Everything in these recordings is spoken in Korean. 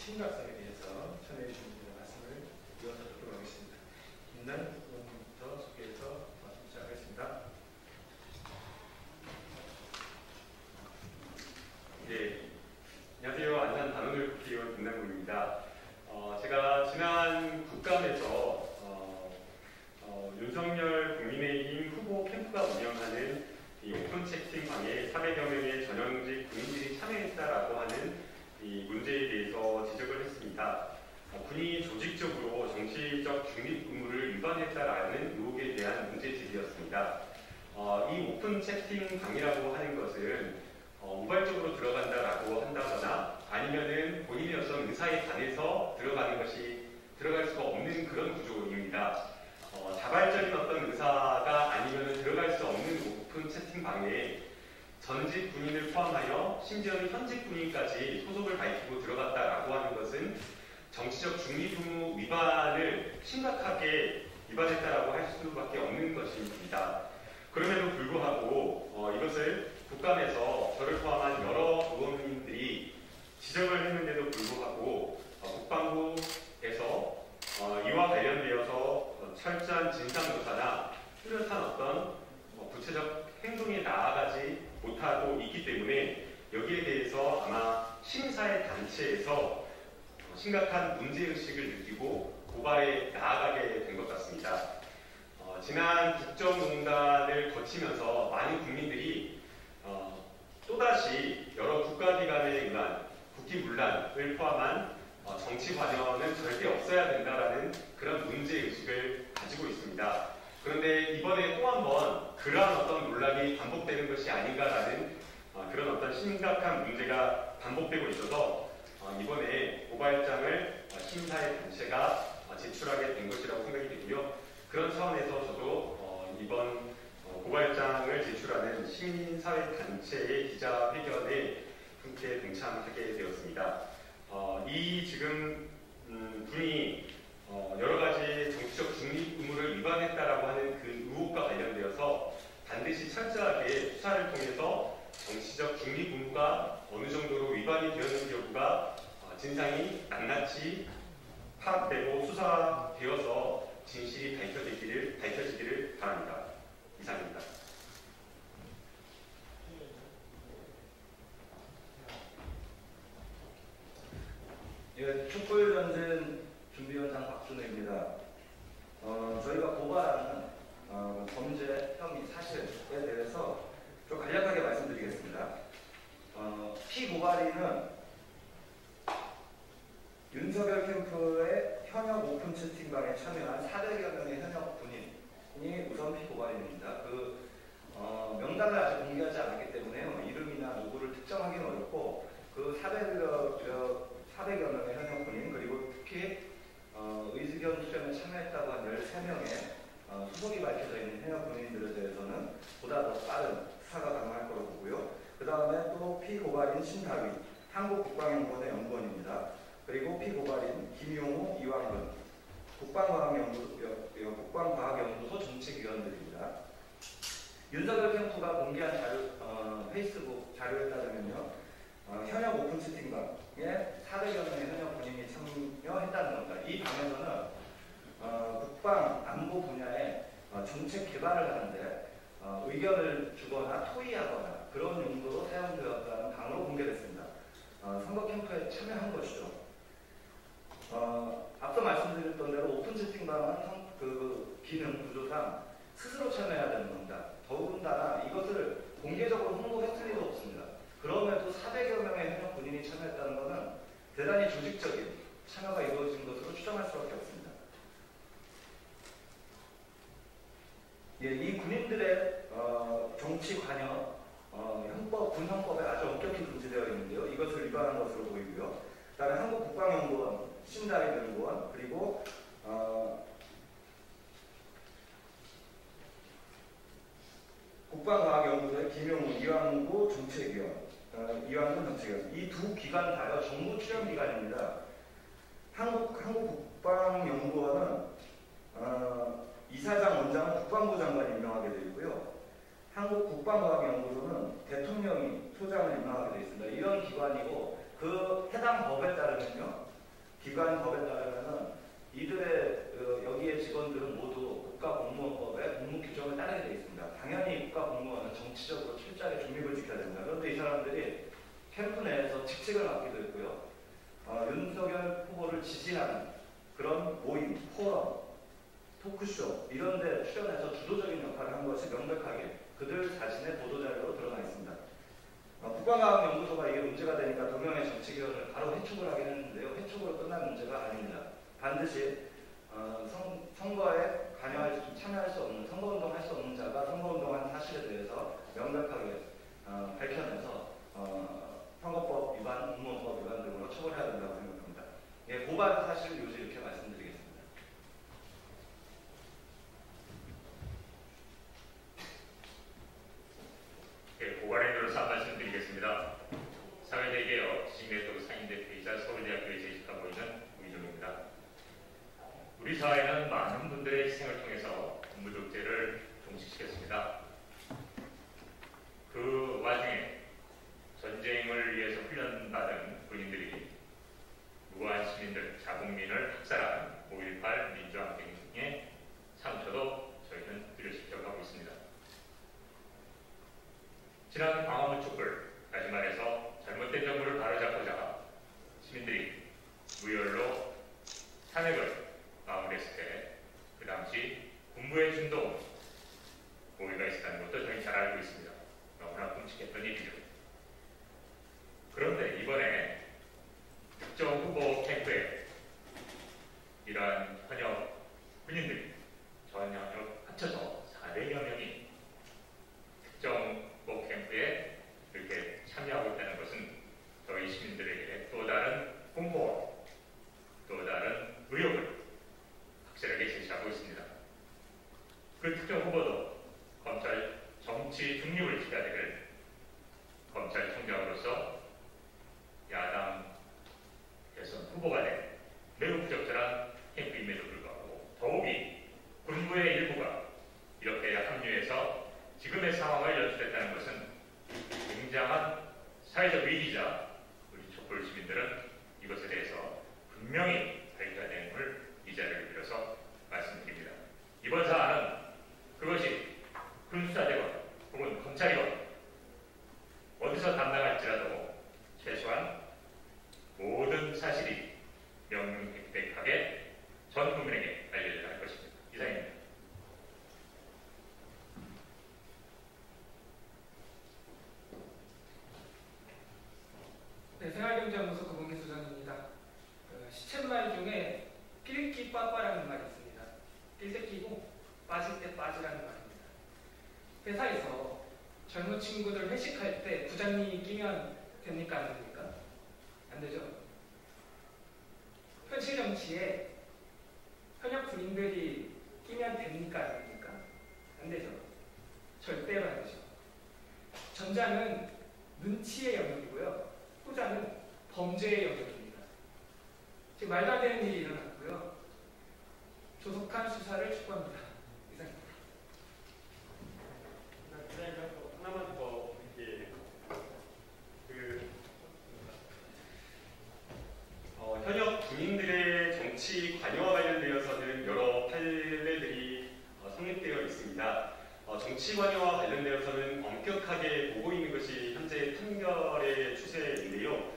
심각성에 대해서 참여해 주신 분들의 말씀을 이어서 듣도록 하겠습니다. 김난 의원부터 소개해서 말씀 시작하겠습니다. 네, 안녕하세요. 안산 단원을 국회의원 김남국입니다. 제가 지난 국감에서 윤석열 국민의힘 후보 캠프가 운영하는 이 오픈 채팅방에 400여 명의 전현직 군인들이 참여했다라고 하는 이 문제에 대해서 지적을 했습니다. 군이 조직적으로 정치적 중립 의무를 위반했다라는 의혹에 대한 문제 제기였습니다. 이 오픈 채팅방이라고 하는 것은 우발적으로 들어간다라고 한다거나 아니면은 본인의 어떤 의사에 반해서 들어갈 수가 없는 그런 구조입니다. 자발적인 어떤 의사가 아니면은 들어갈 수 없는 오픈 채팅방에 전직 군인을 포함하여 심지어는 현직 군인까지 소속을 밝히고 들어갔다라고 하는 것은 정치적 중립 의무 위반을 심각하게 위반했다라고 할 수밖에 없는 것입니다. 그럼에도 불구하고 이것을 국감에서 저를 포함한 여러 의원님들이 지적을 했는데도 불구하고 국방부에서 이와 관련되어서 철저한 진상조사나 뚜렷한 어떤 구체적 행동에 나아가지 못하고 있기 때문에 여기에 대해서 아마 시민사회 단체에서 심각한 문제의식을 느끼고 고발에 나아가게 된 것 같습니다. 지난 국정농단을 거치면서 많은 국민들이 또다시 여러 국가기관에 의한 국기문란을 포함한 정치 관여는 절대 없어야 된다라는 그런 문제의식을 가지고 있습니다. 그런데 이번에 또 한 번 그러한 어떤 논란이 반복되는 것이 아닌가라는 그런 어떤 심각한 문제가 반복되고 있어서 이번에 고발장을 시민사회 단체가 제출하게 된 것이라고 생각이 되고요. 그런 차원에서 저도 이번 고발장을 제출하는 시민사회 단체의 기자회견에 함께 동참하게 되었습니다. 이 지금 분이 여러 가지 정치적 중립 의무를 위반했다라고 하는 그 의혹과 관련되어서 반드시 철저하게 수사를 통해서 정치적 중립 의무가 어느 정도로 위반이 되었는지 여부가 진상이 낱낱이 파악되고 수사되어서 진실이 밝혀지기를 바랍니다. 이상입니다. 예, 촛불전쟁 준비위원장 박준호입니다. 저희가 고발하는 범죄 혐의 사실에 대해서 좀 간략하게 말씀드리겠습니다. 피고발인은 윤석열 캠프의 현역 오픈 채팅방에 참여한 400여 명의 현역 군인이 우선 피고발인입니다. 명단을 아직 공개하지 않았기 때문에요. 이름이나 누구를 특정하기는 어렵고 그 400여 명의 현역 군인 그리고 특히 의식연 수련에 참여했다고 한 13명의 소속이 밝혀져 있는 현역 군인들에 대해서는 보다 더 빠른 수사가 가능할 거라고 보고요. 그 다음에 또 피고발인 신다위, 한국국방연구원의 연구원입니다. 그리고 피고발인 김용우, 이완근, 국방과학연구소 정책위원들입니다. 윤석열 캠프가 공개한 페이스북 자료에 따르면요. 현역 오픈 채팅방에 400여 명의 현역 군인이 참여했다는 겁니다. 이 방에서는 국방 안보 분야의 정책 개발을 하는데 의견을 주거나 토의하거나 그런 용도로 사용되었다는 방으로 공개됐습니다. 선거 캠프에 참여한 것이죠. 앞서 말씀드렸던 대로 오픈 채팅방은 그 기능 구조상 스스로 참여해야 되는 겁니다. 더군다나 이것을 공개적으로 홍보했을 리도 없습니다. 그럼에도 400여 명의 현역 군인이 참여했다는 것은 대단히 조직적인 참여가 이루어진 것으로 추정할 수밖에 없습니다. 예, 이 군인들의 정치 관여, 군형법에 아주 엄격히 금지되어 있는데요. 이것을 위반한 것으로 보이고요. 그다음에 한국국방연구원, 신다위 연구원, 그리고 국방과학연구소의 김용우, 이완근 정책위원, 이 두 기관 다요 정부 출연기관입니다. 한국국방연구원은 이사장 원장은 국방부 장관이 임명하게 되어 있고요. 한국국방과학연구소는 대통령이 소장을 임명하게 되어 있습니다. 이런 기관이고 그 해당 법에 따르면요. 기관 법에 따르면은 이들의 여기에 직원들은 모두 국가공무원법의 공무 규정을 따르게 되어 있습니다. 당연히 국가공무원은 정치적으로 철저하게 중립을 지켜야 됩니다. 그런데 이 사람들이 캠프 내에서 직책을 맡기도 했고요. 윤석열 후보를 지지하는 그런 모임, 포럼, 토크쇼 이런 데 출연해서 주도적인 역할을 한 것이 명백하게 그들 자신의 보도자료로 드러나 있습니다. 국방과학연구소가 이게 문제가 되니까 2명의 정치기관을 바로 해촉을 하긴 했는데요. 해촉으로 끝난 문제가 아닙니다. 반드시 선거에 참여할 수 없는, 선거운동할 수 없는 자가 선거운동한 사실에 대해서 명백하게 밝혀내서 선거법 위반, 공무원법 위반 등으로 처벌해야 된다고 생각합니다. 예, 고발 사실 요지 이렇게 말씀드리겠습니다. 네, 고발에 대해서 한 말씀 드리겠습니다. 사회대개혁 지식네트워크 상임대표이자 서울대학교에 재직하고 있는 우이종입니다. 우리 사회는 많은 분들의 희생을 통해서 근무독재를 종식시켰습니다. 그 와중에 전쟁을 위해서 훈련받은 군인들이 무고한 시민들, 자국민을 학살한 5.18 민주항쟁 등의 상처도 저희는 뚜렷이 하고 있습니다. 지난 광화문 촛불, 다시 말해서 잘못된 정부를 바로잡고자 시민들이 무혈로 탄핵을 마무리했을 때 그 당시 군부의 준동 모의가 있었다는 것도 저희 잘 알고 있습니다. 너무나 끔찍했던 일이죠. 그런데 이번에 특정 후보 캠프에 이러한 현역 군인들이 전현역 합쳐서 400여 명이 특정 후보 캠프에 이렇게 참여하고 있다는 것은 저희 시민들에게 또 다른 공포와 또 다른 의혹을 확실하게 제시하고 있습니다. 그 특정 후보도 검찰 정치 중립을 지켜야 될 검찰총장으로서 야당 대선 후보가 된 매우 부적절한 캠프임에도 불구하고 더욱이 군부의 일부가 이렇게 합류해서 지금의 상황을 연출했다는 것은 굉장한 사회적 위기자 우리 촛불 시민들은 이것에 대해서 분명히 밝혀야 됨을 이 자리를 빌어서 말씀드립니다. 이번 사안은 그것이 군수사대건 혹은 검찰이건 어디서 담당할지라도 최소한 모든 사실이 명명백백하게 전 국민에게 알려져야 할 것입니다. 이상입니다. 네, 생활경제연구소 구봉기 소장입니다. 시쳇말 중에 낄끼 빠빠라는 말이 있습니다. 낄 때 끼고 빠질 때 빠지라는 말입니다. 회사에서 젊은 친구들 회식할 때 부장님이 끼면 됩니까? 안 됩니까? 안 되죠. 현실 정치에 현역 군인들이 끼면 됩니까? 안 됩니까? 안 되죠. 절대로 안 되죠. 전자는 눈치의 영역이고요. 후자는 범죄의 영역입니다. 지금 말도 안 되는 일이 일어났고요. 조속한 수사를 촉구합니다. 이상입니다. 하나만 더 현역 군인들의 정치 관여와 관련되어서는 여러 판례들이 성립되어 있습니다. 정치 관여와 관련되어서는 엄격하게 보고 있는 것이 현재 판결의 추세인데요.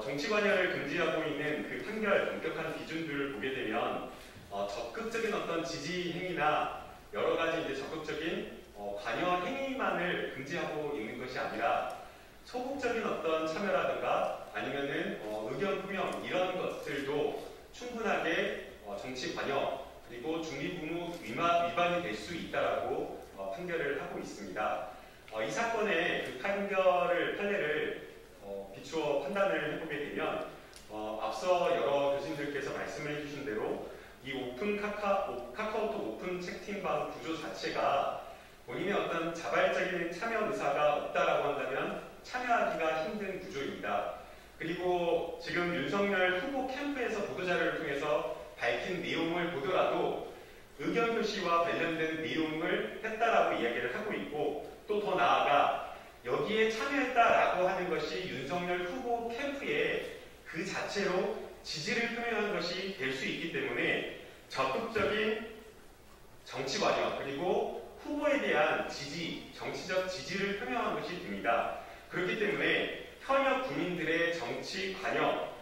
정치 관여를 금지하고 있는 그 판결 엄격한 기준들을 보게 되면 적극적인 어떤 지지 행위나 여러 가지 이제 적극적인 관여 행위만을 금지하고 있는 것이 아니라 소극적인 어떤 참여라든가 아니면은 의견 표명 이런 것들도 충분하게 정치 관여 그리고 중립의무 위반이 될 수 있다라고 판결을 하고 있습니다. 이 사건의 그 판례를 비추어 판단을 해보게 되면 앞서 여러 교수님들께서 말씀을 해주신 대로 이 카카오톡 오픈 채팅방 구조 자체가 본인의 어떤 자발적인 참여 의사가 없다라고 한다면 참여하기가 힘든 구조입니다. 그리고 지금 윤석열 후보 캠프에서 보도자료를 통해서 밝힌 내용을 보더라도 의견 표시와 관련된 내용을 했다라고 이야기를 하고 있고 또 더 나아가 여기에 참여했다라고 하는 것이 윤석열 후보 캠프에 그 자체로 지지를 표명한 것이 될 수 있기 때문에 적극적인 정치 관여 그리고 후보에 대한 지지, 정치적 지지를 표명한 것이 됩니다. 그렇기 때문에 현역 군인들의 정치 관여,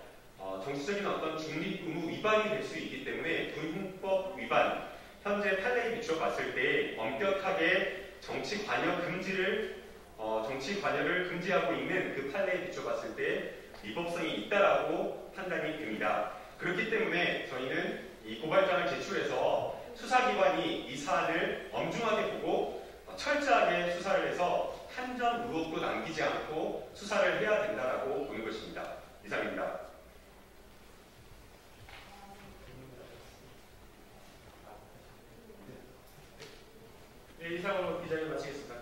정치적인 어떤 중립 의무 위반이 될 수 있기 때문에 군법 위반, 현재 판례에 비춰 봤을 때 엄격하게 정치 관여 금지를 정치 관여를 금지하고 있는 그 판례에 비춰 봤을 때 위법성이 있다라고 판단이 됩니다. 그렇기 때문에 저희는 이 고발장을 제출해서 수사기관이 이 사안을 엄중하게 보고 철저하게 수사를 해서 한 점 의혹도 남기지 않고 수사를 해야 된다라고 보는 것입니다. 이상입니다. 네, 이상으로 기자를 마치겠습니다.